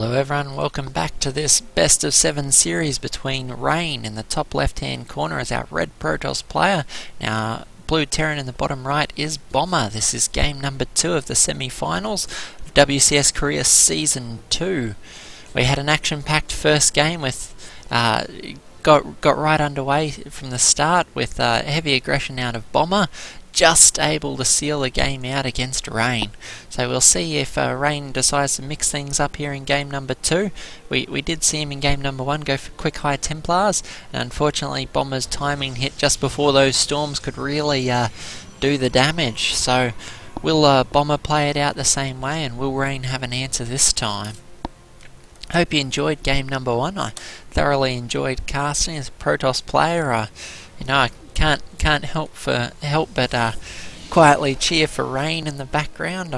Hello everyone, welcome back to this best of 7 series between Rain in the top left hand corner as our red Protoss player. Now blue Terran in the bottom right is Bomber. This is game number 2 of the semi-finals of WCS Korea Season 2. We had an action-packed first game with got right underway from the start with heavy aggression out of Bomber, just able to seal the game out against Rain. So we'll see if Rain decides to mix things up here in game number 2. We did see him in game number 1 go for quick high Templars, and unfortunately Bomber's timing hit just before those storms could really do the damage. So will Bomber play it out the same way, and will Rain have an answer this time? Hope you enjoyed game number 1. I thoroughly enjoyed casting as a Protoss player. I can't help but quietly cheer for Rain in the background.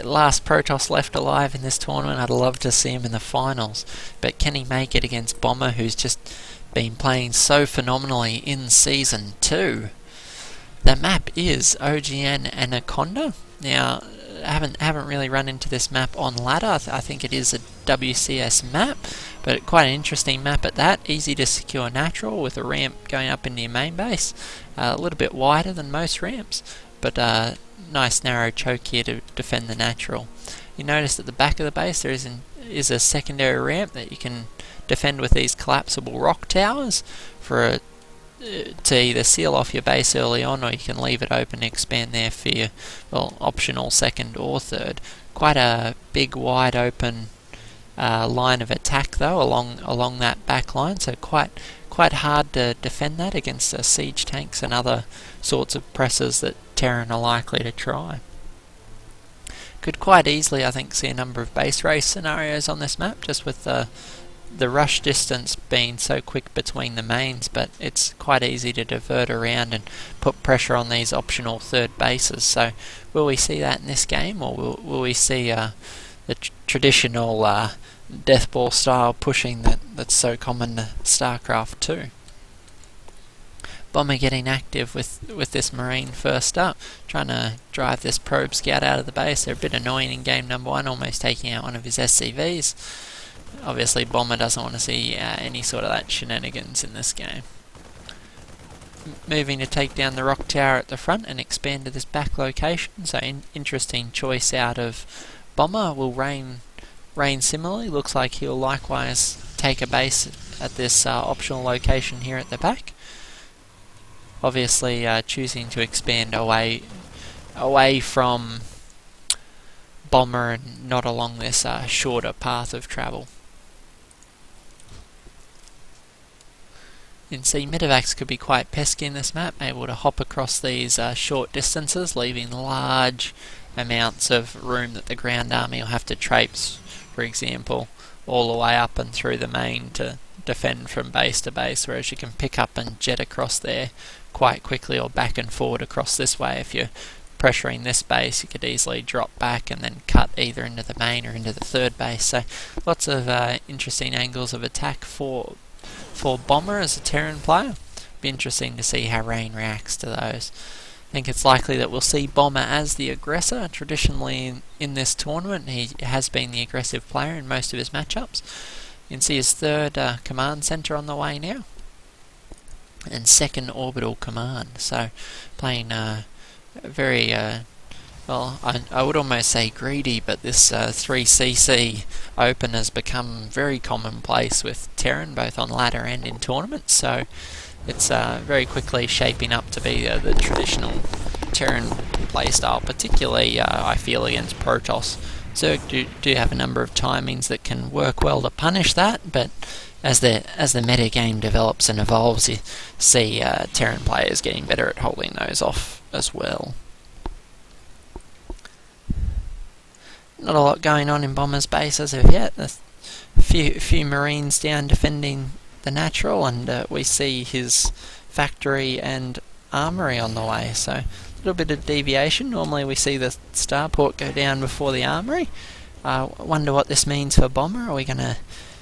Last Protoss left alive in this tournament. I'd love to see him in the finals, but can he make it against Bomber, who's just been playing so phenomenally in Season 2? The map is OGN Anaconda. Now, I haven't really run into this map on ladder. I think it is a WCS map, but quite an interesting map at that. Easy to secure natural with a ramp going up into your main base. A little bit wider than most ramps, but nice narrow choke here to defend the natural. You notice at the back of the base there is a secondary ramp that you can defend with these collapsible rock towers to either seal off your base early on, or you can leave it open and expand there for your optional second or third. Quite a big wide open line of attack though along that back line, so quite hard to defend that against siege tanks and other sorts of presses that Terran are likely to try. Could quite easily, I think, see a number of base race scenarios on this map, just with the rush distance being so quick between the mains, but it's quite easy to divert around and put pressure on these optional third bases. So will we see that in this game, or will we see the traditional deathball style pushing that's so common to Starcraft 2? Bomber getting active with this Marine first up, trying to drive this probe scout out of the base. They're a bit annoying in game number 1, almost taking out one of his SCVs. Obviously Bomber doesn't want to see any sort of that shenanigans in this game. Moving to take down the rock tower at the front and expand to this back location, so interesting choice out of Bomber. Will Rain similarly? Looks like he'll likewise take a base at this optional location here at the back. Obviously choosing to expand away from Bomber and not along this shorter path of travel. You can see Medivacs could be quite pesky in this map, able to hop across these short distances, leaving large amounts of room that the ground army will have to traipse, for example, all the way up and through the main to defend from base to base, whereas you can pick up and jet across there quite quickly, or back and forward across this way. If you're pressuring this base, you could easily drop back and then cut either into the main or into the third base. So lots of interesting angles of attack for Bomber as a Terran player. Be interesting to see how Rain reacts to those. I think it's likely that we'll see Bomber as the aggressor. Traditionally in this tournament he has been the aggressive player in most of his matchups. You can see his third command center on the way now, and second orbital command. So playing very well, I would almost say greedy, but this 3cc open has become very commonplace with Terran, both on ladder and in tournaments, so it's very quickly shaping up to be the traditional Terran playstyle, particularly I feel against Protoss. Zerg do have a number of timings that can work well to punish that, but as the meta game develops and evolves, you see Terran players getting better at holding those off as well. Not a lot going on in Bomber's base as of yet. A few Marines down defending the natural, and we see his factory and armory on the way. So a little bit of deviation. Normally we see the starport go down before the armory. I wonder what this means for Bomber. Are we going to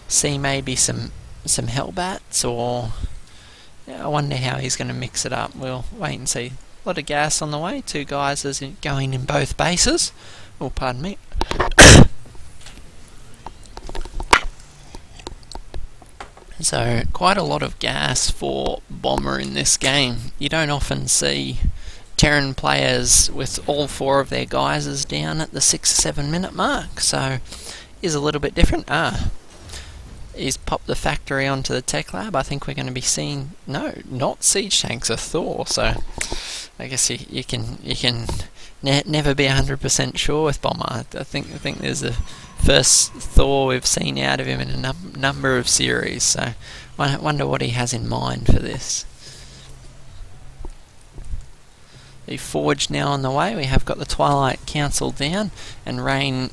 see maybe some Hellbats, or I wonder how he's going to mix it up. We'll wait and see. A lot of gas on the way. 2 geysers going in both bases. Oh, pardon me. So quite a lot of gas for Bomber in this game. You don't often see Terran players with all 4 of their geysers down at the 6 or 7 minute mark, so is a little bit different. He's popped the factory onto the tech lab. I think we're going to be seeing not siege tanks, a Thor. So I guess you can never be 100% sure with Bomber. I think there's the first Thor we've seen out of him in a number of series. So I wonder what he has in mind for this. The Forge now on the way. We have got the Twilight Council down, and Rain,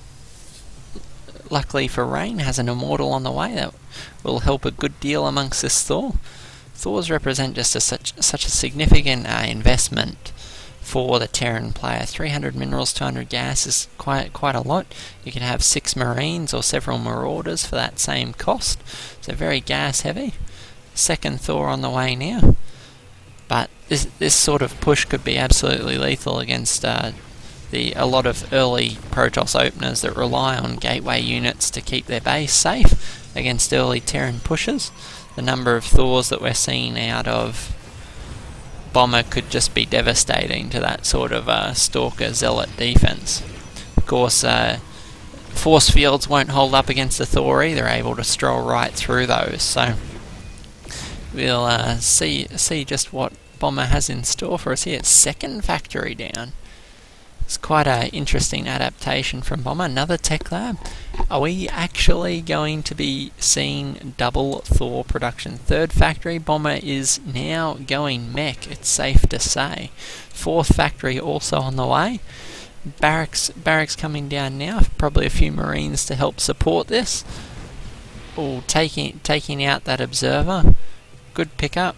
luckily for Rain, has an Immortal on the way that will help a good deal amongst this Thor. Thors represent just such a significant investment for the Terran player. 300 minerals, 200 gas is quite a lot. You can have 6 Marines or several Marauders for that same cost. So very gas heavy. Second Thor on the way now. But this sort of push could be absolutely lethal against a lot of early Protoss openers that rely on gateway units to keep their base safe against early Terran pushes. The number of Thors that we're seeing out of Bomber could just be devastating to that sort of Stalker Zealot defense. Of course, force fields won't hold up against the Thor either. They're able to stroll right through those. So we'll see just what Bomber has in store for us here. Second factory down. It's quite an interesting adaptation from Bomber. Another tech lab. Are we actually going to be seeing double Thor production? Third factory. Bomber is now going mech, it's safe to say. Fourth factory also on the way. Barracks coming down now. Probably a few Marines to help support this. Oh, taking out that observer. Good pickup.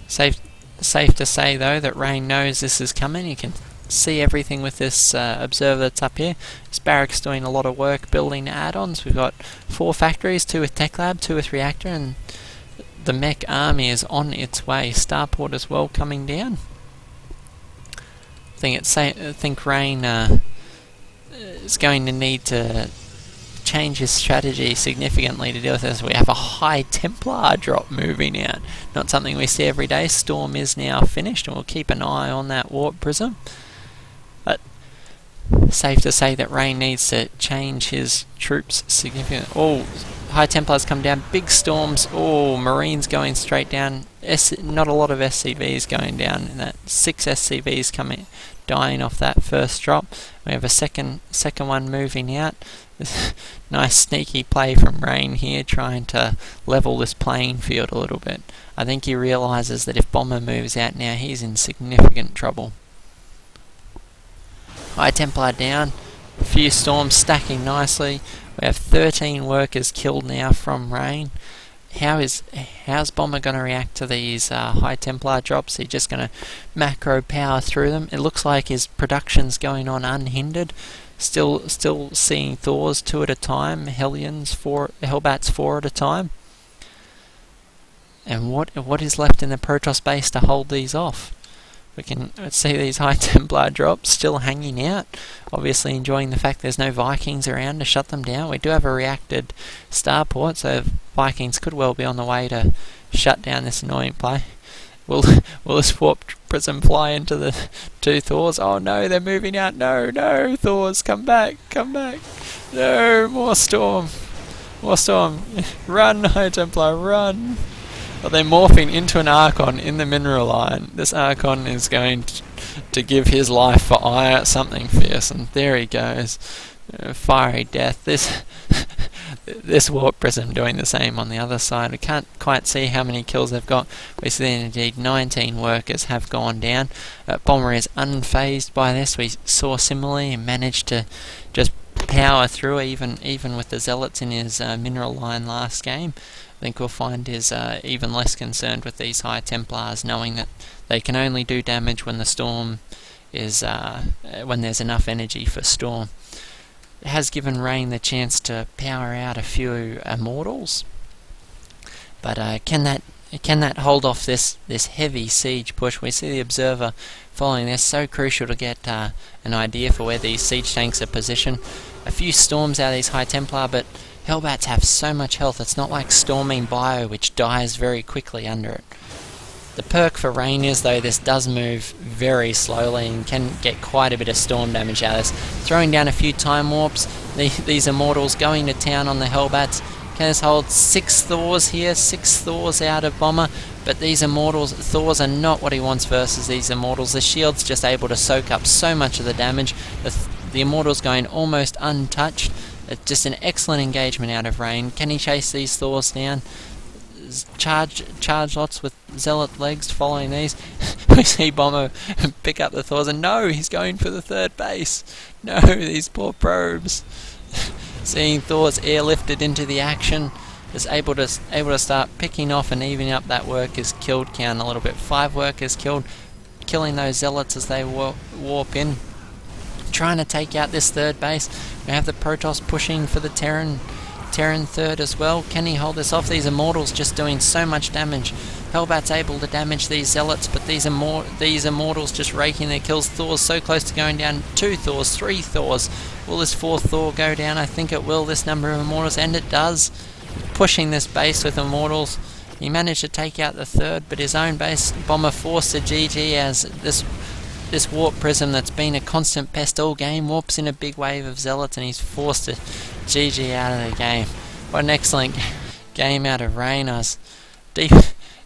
Safe to say though that Rain knows this is coming. You can see everything with this observer that's up here. This barracks doing a lot of work building add-ons. We've got 4 factories, 2 with tech lab, 2 with reactor, and the mech army is on its way. Starport as well coming down. I think Rain is going to need to change his strategy significantly to deal with this. We have a High Templar drop moving out. Not something we see every day. Storm is now finished, and we'll keep an eye on that Warp Prism. But safe to say that Rain needs to change his troops significantly. Oh, High Templars come down. Big storms. Oh, Marines going straight down. Not a lot of SCVs going down. And that 6 SCVs dying off that first drop. We have a second one moving out. Nice sneaky play from Rain here, trying to level this playing field a little bit. I think he realises that if Bomber moves out now, he's in significant trouble. High Templar down. A few storms stacking nicely. We have 13 workers killed now from Rain. How's Bomber going to react to these High Templar drops? He's just going to macro power through them. It looks like his production's going on unhindered. Still seeing Thors 2 at a time, Hellbats 4 at a time. And what is left in the Protoss base to hold these off? We can see these High Templar drops still hanging out. Obviously enjoying the fact there's no Vikings around to shut them down. We do have a reacted starport, so Vikings could well be on the way to shut down this annoying play. Will this Warp Prism fly into the 2 Thors? Oh no, they're moving out. No, Thors, come back. No, more storm. Run, High Templar, run. But they're morphing into an Archon in the mineral line. This Archon is going to give his life for ire something fierce, and there he goes. Fiery death. This Warp Prism doing the same on the other side. We can't quite see how many kills they've got. We see that indeed 19 workers have gone down. Bomber is unfazed by this. We saw similarly and managed to just power through even with the Zealots in his mineral line last game. I think we'll find is even less concerned with these High Templars, knowing that they can only do damage when the storm is when there's enough energy for storm. It has given Rain the chance to power out a few Immortals, but can that hold off this heavy siege push? We see the Observer following this. So crucial to get an idea for where these siege tanks are positioned. A few storms out of these High Templar, but Hellbats have so much health, it's not like Storming Bio, which dies very quickly under it. The perk for Rain is, though, this does move very slowly and can get quite a bit of storm damage out of this. Throwing down a few time warps, these Immortals going to town on the Hellbats. Can this hold 6 Thors here, 6 Thors out of Bomber, but these Immortals, Thors are not what he wants versus these Immortals. The shield's just able to soak up so much of the damage. The Immortals going almost untouched. It's just an excellent engagement out of Rain. Can he chase these Thors down? Charge lots with Zealot legs following these. We see Bomber pick up the Thors, and no, he's going for the third base. No, these poor probes. Seeing Thors airlifted into the action, is able to start picking off and evening up that workers killed count a little bit. 5 workers killed, killing those Zealots as they warp in. Trying to take out this third base. We have the Protoss pushing for the Terran third as well. Can he hold this off? These Immortals just doing so much damage. Hellbat's able to damage these Zealots, but these Immortals just raking their kills. Thor's so close to going down. 2 Thors, 3 Thors. Will this 4th Thor go down? I think it will, this number of Immortals, and it does. Pushing this base with Immortals. He managed to take out the third, but his own base, Bomber forced to GG as this Warp Prism that's been a constant pest all game warps in a big wave of Zealots, and he's forced to GG out of the game. What an excellent game out of Rain. I was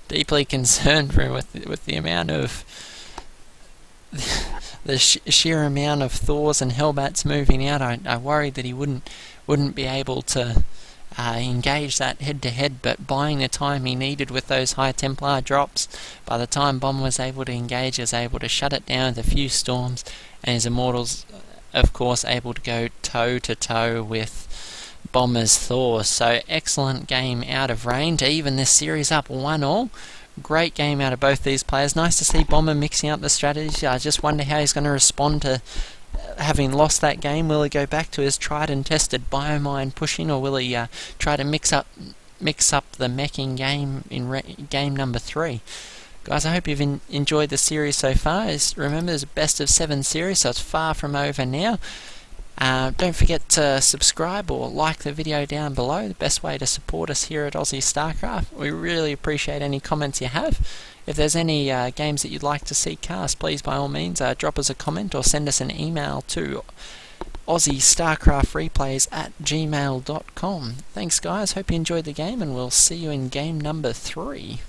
deeply concerned for him with the amount of the sheer amount of Thors and Hellbats moving out. I worried that he wouldn't be able to engage that head-to-head, but buying the time he needed with those high Templar drops, by the time Bomber was able to engage, he was able to shut it down with a few storms, and his Immortals, of course, able to go toe-to-toe with Bomber's Thor. So excellent game out of Rain to even this series up 1-1. Great game out of both these players. Nice to see Bomber mixing up the strategy. I just wonder how he's going to respond to having lost that game. Will he go back to his tried and tested biomine pushing, or will he try to mix up the meching game in game number 3? Guys, I hope you've enjoyed the series so far. Remember, it's a best of 7 series, so it's far from over now. Don't forget to subscribe or like the video down below, the best way to support us here at Aussie Starcraft. We really appreciate any comments you have. If there's any games that you'd like to see cast, please by all means drop us a comment or send us an email to aussiestarcraftreplays@gmail.com. Thanks guys, hope you enjoyed the game, and we'll see you in game number 3.